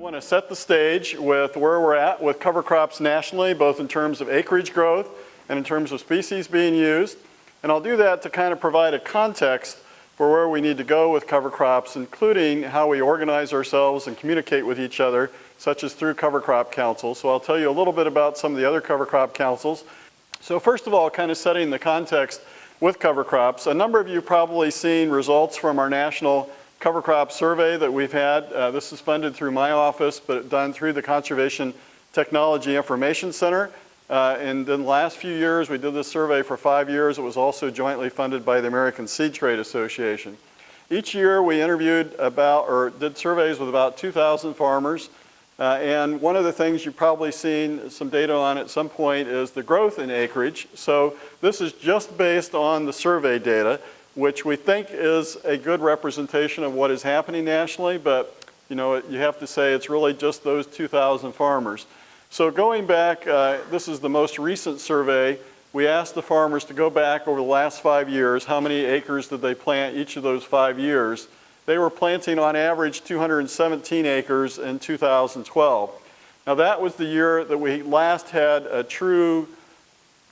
want to set the stage with where we're at with cover crops nationally, both in terms of acreage growth and in terms of species being used. And I'll do that to kind of provide a context for where we need to go with cover crops, including how we organize ourselves and communicate with each other, such as through cover crop councils. So I'll tell you a little bit about some of the other cover crop councils. So first of all, kind of setting the context with cover crops. A number of you probably seen results from our national cover crop survey that we've had. This is funded through my office, but done through the Conservation Technology Information Center. And in the last few years, we did this survey for 5 years. It was also jointly funded by the American Seed Trade Association. Each year we interviewed about, or did surveys with about 2,000 farmers. And one of the things you've probably seen some data on at some point is the growth in acreage. So this is just based on the survey data, which we think is a good representation of what is happening nationally, but you have to say it's really just those 2,000 farmers. So going back, this is the most recent survey. We asked the farmers to go back over the last 5 years, how many acres did they plant each of those 5 years. They were planting on average 217 acres in 2012. Now that was the year that we last had a true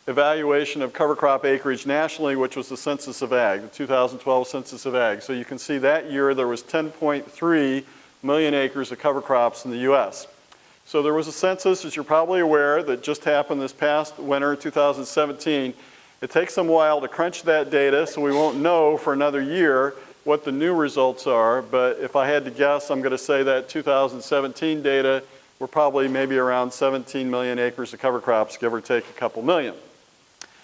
evaluation of cover crop acreage nationally, which was the Census of Ag, the 2012 Census of Ag. So you can see that year there was 10.3 million acres of cover crops in the US. So there was a census, as you're probably aware, that just happened this past winter, 2017. It takes some while to crunch that data, so we won't know for another year what the new results are, but if I had to guess, I'm going to say that 2017 data were probably maybe around 17 million acres of cover crops, give or take a couple million.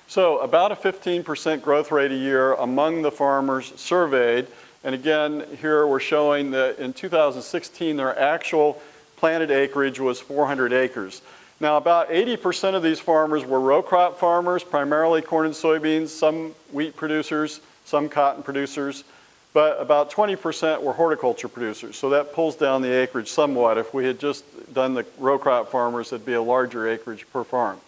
So about a 15% growth rate a year among the farmers surveyed. And again, here we're showing that in 2016, their actual planted acreage was 400 acres. Now about 80% of these farmers were row crop farmers, primarily corn and soybeans, some wheat producers, some cotton producers, but about 20% were horticulture producers. So that pulls down the acreage somewhat. If we had just done the row crop farmers, it'd be a larger acreage per farm.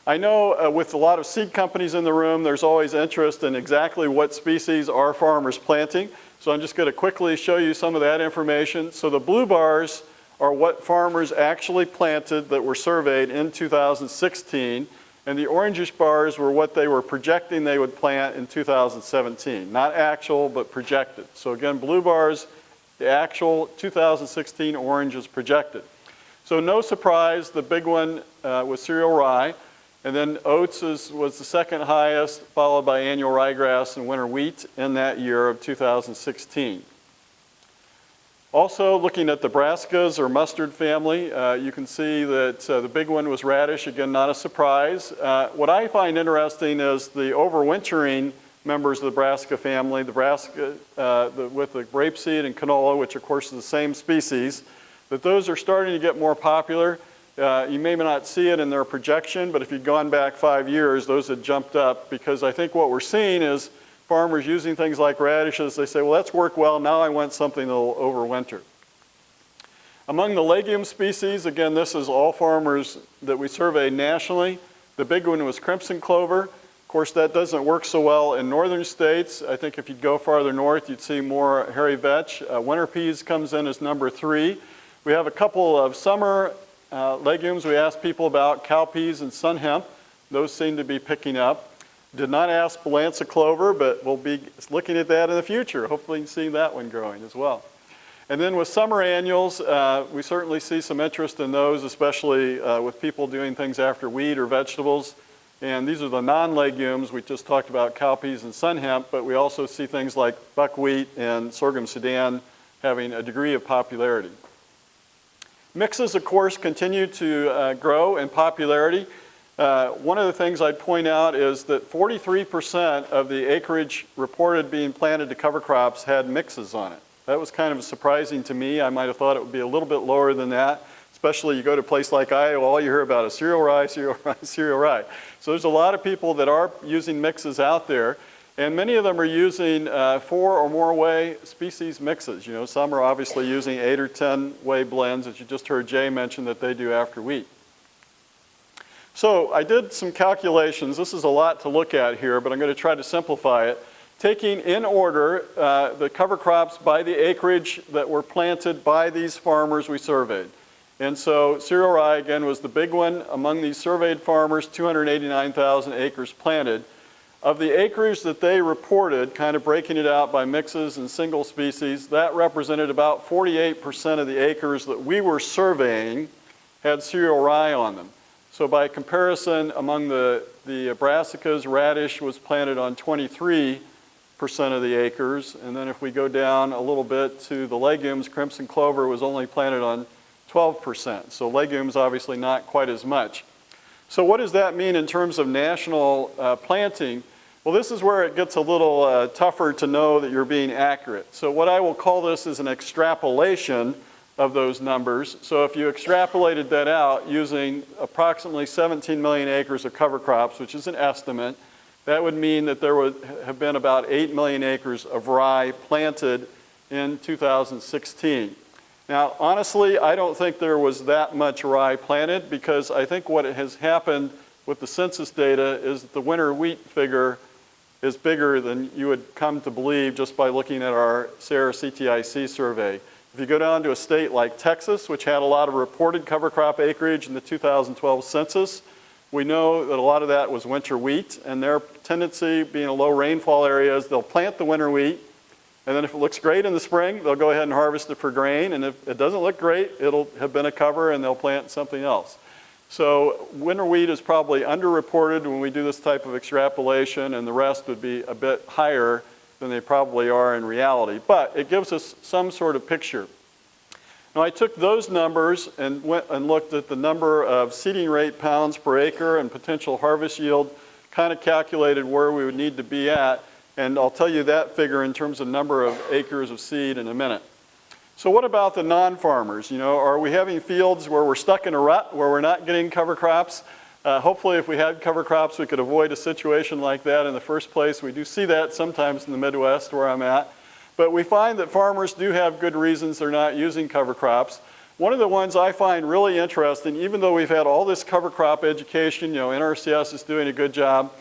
I know with a lot of seed companies in the room, there's always interest in exactly what species are farmers planting. So I'm just going to quickly show you some of that information. So the blue bars are what farmers actually planted that were surveyed in 2016, and the orangish bars were what they were projecting they would plant in 2017. Not actual, but projected. So again, blue bars, the actual 2016, orange is projected. So no surprise, the big one was cereal rye, and then oats was the second highest, followed by annual ryegrass and winter wheat in that year of 2016. Also, looking at the brassicas or mustard family, you can see that the big one was radish. Again, not a surprise. What I find interesting is the overwintering members of the brassica family, the brassica with the rapeseed and canola, which of course is the same species, that those are starting to get more popular. You may not see it in their projection, but if you'd gone back 5 years, those had jumped up, because I think what we're seeing is farmers using things like radishes, they say, well, that's worked well, now I want something that will overwinter. Among the legume species, again, this is all farmers that we surveyed nationally. The big one was crimson clover. Of course, that doesn't work so well in northern states. I think if you'd go farther north, you'd see more hairy vetch. Winter peas comes in as number 3. We have a couple of summer legumes we asked people about, cowpeas and sun hemp. Those seem to be picking up. Did not ask balanza clover, but we'll be looking at that in the future. Hopefully you can see that one growing as well. And then with summer annuals, we certainly see some interest in those, especially with people doing things after wheat or vegetables. And these are the non-legumes. We just talked about cowpeas and sun hemp, but we also see things like buckwheat and sorghum Sudan having a degree of popularity. Mixes, of course, continue to grow in popularity. One of the things I'd point out is that 43% of the acreage reported being planted to cover crops had mixes on it. That was kind of surprising to me. I might have thought it would be a little bit lower than that, especially you go to a place like Iowa, all you hear about is cereal rye, cereal rye, cereal rye. So there's a lot of people that are using mixes out there, and many of them are using 4 or more way species mixes. Some are obviously using 8 or 10 way blends, as you just heard Jay mention that they do after wheat. So I did some calculations. This is a lot to look at here, but I'm going to try to simplify it. taking in order the cover crops by the acreage that were planted by these farmers we surveyed. And so cereal rye, again, was the big one among these surveyed farmers, 289,000 acres planted. Of the acres that they reported, kind of breaking it out by mixes and single species, that represented about 48% of the acres that we were surveying had cereal rye on them. So by comparison, among the brassicas, radish was planted on 23% of the acres. And then if we go down a little bit to the legumes, crimson clover was only planted on 12%. So legumes obviously not quite as much. So what does that mean in terms of national planting? Well, this is where it gets a little tougher to know that you're being accurate. So what I will call this is an extrapolation of those numbers. So if you extrapolated that out using approximately 17 million acres of cover crops, which is an estimate, that would mean that there would have been about 8 million acres of rye planted in 2016. Now, honestly, I don't think there was that much rye planted because I think what has happened with the census data is that the winter wheat figure is bigger than you would come to believe just by looking at our SARE CTIC survey. If you go down to a state like Texas, which had a lot of reported cover crop acreage in the 2012 census, we know that a lot of that was winter wheat, and their tendency, being a low rainfall area, is they'll plant the winter wheat, and then if it looks great in the spring, they'll go ahead and harvest it for grain, and if it doesn't look great, it'll have been a cover and they'll plant something else. So winter wheat is probably underreported when we do this type of extrapolation, and the rest would be a bit higher than they probably are in reality. But it gives us some sort of picture. Now I took those numbers and went and looked at the number of seeding rate pounds per acre and potential harvest yield, kind of calculated where we would need to be at, and I'll tell you that figure in terms of number of acres of seed in a minute. So what about the non-farmers? You know, are we having fields where we're stuck in a rut, where we're not getting cover crops? Hopefully if we had cover crops, we could avoid a situation like that in the first place. We do see that sometimes in the Midwest where I'm at. But we find that farmers do have good reasons they're not using cover crops. One of the ones I find really interesting, even though we've had all this cover crop education, you know, NRCS is doing a good job.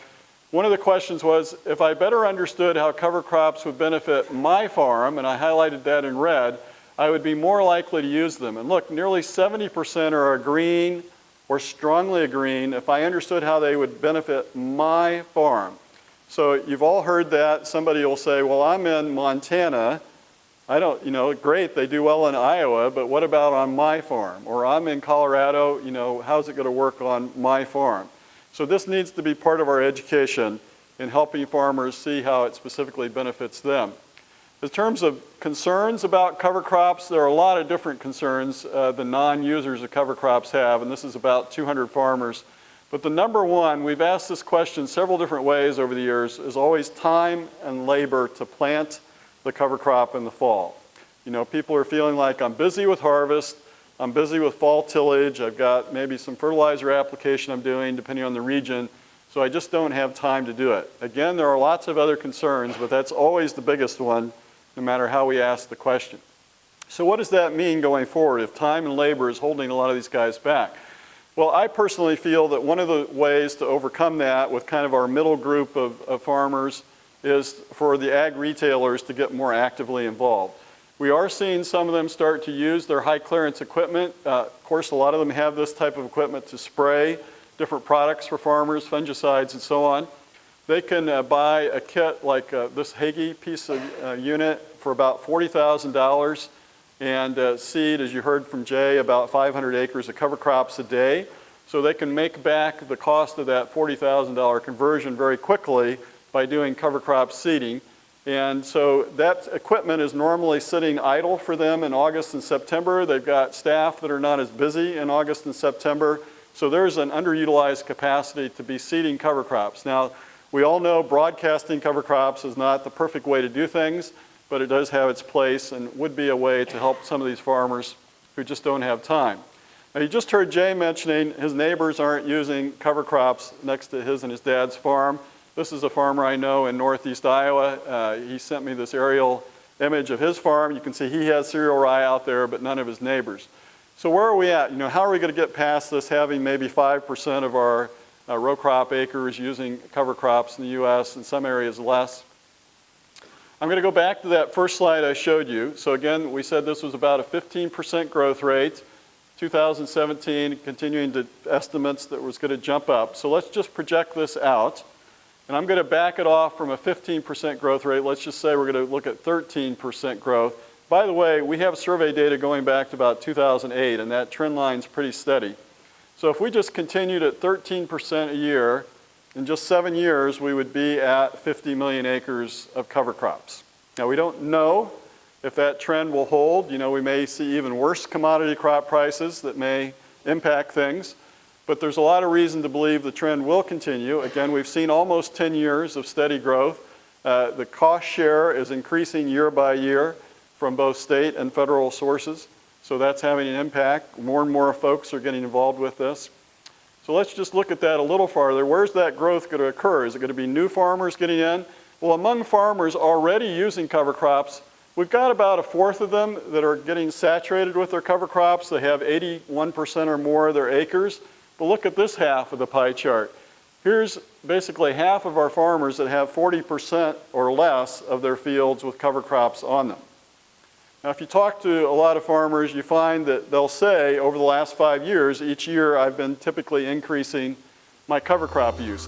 One of the questions was, if I better understood how cover crops would benefit my farm, and I highlighted that in red, I would be more likely to use them. And look, nearly 70% are agreeing or strongly agreeing if I understood how they would benefit my farm. So you've all heard that. Somebody will say, well, I'm in Montana. I don't, you know, great, they do well in Iowa, but what about on my farm? Or I'm in Colorado, you know, how's it going to work on my farm? So this needs to be part of our education in helping farmers see how it specifically benefits them. In terms of concerns about cover crops, there are a lot of different concerns the non-users of cover crops have, and this is about 200 farmers. But the number one, we've asked this question several different ways over the years, is always time and labor to plant the cover crop in the fall. You know, people are feeling like I'm busy with harvest, I'm busy with fall tillage, I've got maybe some fertilizer application I'm doing depending on the region, so I just don't have time to do it. Again, there are lots of other concerns, but that's always the biggest one, no matter how we ask the question. So what does that mean going forward if time and labor is holding a lot of these guys back? Well, I personally feel that one of the ways to overcome that with kind of our middle group of farmers is for the ag retailers to get more actively involved. We are seeing some of them start to use their high clearance equipment. Of course, a lot of them have this type of equipment to spray different products for farmers, fungicides and so on. They can buy a kit like this Hagee piece of unit for about $40,000 and seed, as you heard from Jay, about 500 acres of cover crops a day. So they can make back the cost of that $40,000 conversion very quickly by doing cover crop seeding. And so that equipment is normally sitting idle for them in August and September. They've got staff that are not as busy in August and September. So there's an underutilized capacity to be seeding cover crops. Now, we all know broadcasting cover crops is not the perfect way to do things, but it does have its place and would be a way to help some of these farmers who just don't have time. Now, you just heard Jay mentioning his neighbors aren't using cover crops next to his and his dad's farm. This is a farmer I know in northeast Iowa. He sent me this aerial image of his farm. You can see he has cereal rye out there, but none of his neighbors. So where are we at? You know, how are we going to get past this, having maybe 5% of our row crop acres using cover crops in the U.S., in some areas less? I'm going to go back to that first slide I showed you. So again, we said this was about a 15% growth rate. 2017, continuing to estimates that was going to jump up. So let's just project this out. And I'm going to back it off from a 15% growth rate. Let's just say we're going to look at 13% growth. By the way, we have survey data going back to about 2008, and that trend line's pretty steady. So if we just continued at 13% a year, in just 7 years, we would be at 50 million acres of cover crops. Now, we don't know if that trend will hold. You know, we may see even worse commodity crop prices that may impact things. But there's a lot of reason to believe the trend will continue. Again, we've seen almost 10 years of steady growth. The cost share is increasing year by year from both state and federal sources. So that's having an impact. More and more folks are getting involved with this. So let's just look at that a little farther. Where's that growth going to occur? Is it going to be new farmers getting in? Well, among farmers already using cover crops, we've got about a fourth of them that are getting saturated with their cover crops. They have 81% or more of their acres. But look at this half of the pie chart. Here's basically half of our farmers that have 40% or less of their fields with cover crops on them. Now, if you talk to a lot of farmers, you find that they'll say over the last 5 years, each year I've been typically increasing my cover crop use.